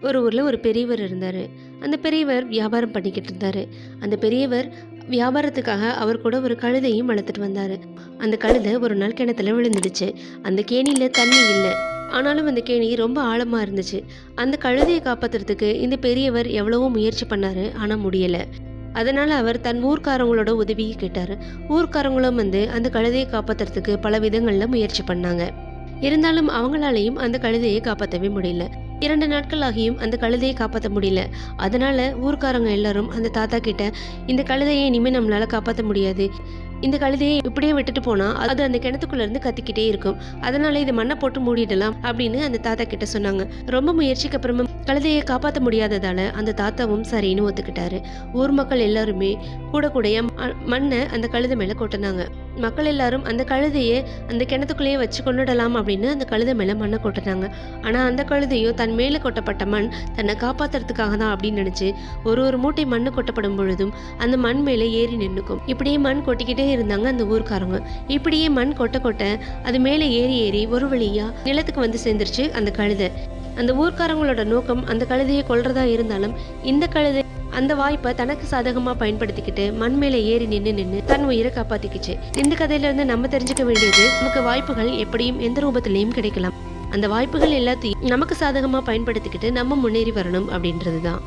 ஒரு ஊரில் ஒரு பெரியவர் இருந்தார். அந்த பெரியவர் வியாபாரம் பண்ணிக்கிட்டு இருந்தார். அந்த பெரியவர் வியாபாரத்துக்காக அவர் கூட ஒரு கழுதையும் வளர்த்துட்டு வந்தார். அந்த கழுதை ஒரு நாள் கிணத்துல விழுந்துடுச்சு. அந்த கேணியில் தண்ணி இல்லை. ஆனாலும் அந்த கேணி ரொம்ப ஆழமாக இருந்துச்சு. அந்த கழுதையை காப்பாற்றுறதுக்கு இந்த பெரியவர் எவ்வளவோ முயற்சி பண்ணார், ஆனால் முடியலை. அதனால் அவர் தன் ஊர்க்காரங்களோட உதவியை கேட்டார். ஊர்க்காரங்களும் அந்த கழுதையை காப்பாற்றுறதுக்கு பல விதங்களில் முயற்சி பண்ணாங்க. இருந்தாலும் அவங்களாலையும் அந்த கழுதையை காப்பாற்றவே முடியல. 2 நாட்கள் ஆகியும் அந்த கழுதையை காப்பாற்ற முடியல. அதனால ஊர்க்காரங்க எல்லாரும் அந்த தாத்தா கிட்ட, இந்த கழுதையை இனிமேல் நம்மளால காப்பாற்ற முடியாது, இந்த கழுதையை இப்படியே விட்டுட்டு போனா அது அந்த கிணத்துக்குள்ள இருந்து கத்திக்கிட்டே இருக்கும், அதனால இதை மண்ணை போட்டு மூடிடலாம் அப்படின்னு அந்த தாத்தா கிட்ட சொன்னாங்க. ரொம்ப முயற்சிக்கு அப்புறமா கழுதையை காப்பாற்ற முடியாததால அந்த தாத்தாவும் சரின்னு ஒத்துக்கிட்டாரு. ஊர் மக்கள் எல்லாருமே கூடையா மண்ணை அந்த கழுதை மேல கொட்டினாங்க. மக்கள் எல்லாரும் அந்த கழுதையை அந்த கிணத்துக்குள்ளேயே வச்சு கொண்டுடலாம் அப்படின்னு அந்த கழுதை மேல மண்ணை கொட்டினாங்க. ஆனா அந்த கழுதையோ தன் மேல கொட்டப்பட்ட மண் தன்னை காப்பாத்துறதுக்காக தான் அப்படின்னு நினைச்சு ஒரு மூட்டை மண்ணு கொட்டப்படும் பொழுதும் அந்த மண் மேலே ஏறி நின்னுக்கும். இப்படியே மண் கொட்டிக்கிட்டே இருந்தாங்க அந்த ஊர்க்காரங்க. இப்படியே மண் கொட்ட அது மேலே ஏறி ஒரு வழியா நிலத்துக்கு வந்து சேர்ந்துருச்சு அந்த கழுதை. அந்த ஊர்க்காரங்களோட நோக்கம் அந்த கழுதையை கொல்றதா இருந்தாலும் இந்த கழுதை அந்த வாய்ப்பை தனக்கு சாதகமாக பயன்படுத்திக்கிட்டு மண் மேலே ஏறி நின்று தன் உயிரை காப்பாத்திக்கிச்சு. இந்த கதையில இருந்து நம்ம தெரிஞ்சுக்க வேண்டியது, நமக்கு வாய்ப்புகள் எப்படியும் எந்த ரூபத்திலையும் கிடைக்கலாம். அந்த வாய்ப்புகள் எல்லாத்தையும் நமக்கு சாதகமாக பயன்படுத்திக்கிட்டு நம்ம முன்னேறி வரணும் அப்படின்றது தான்.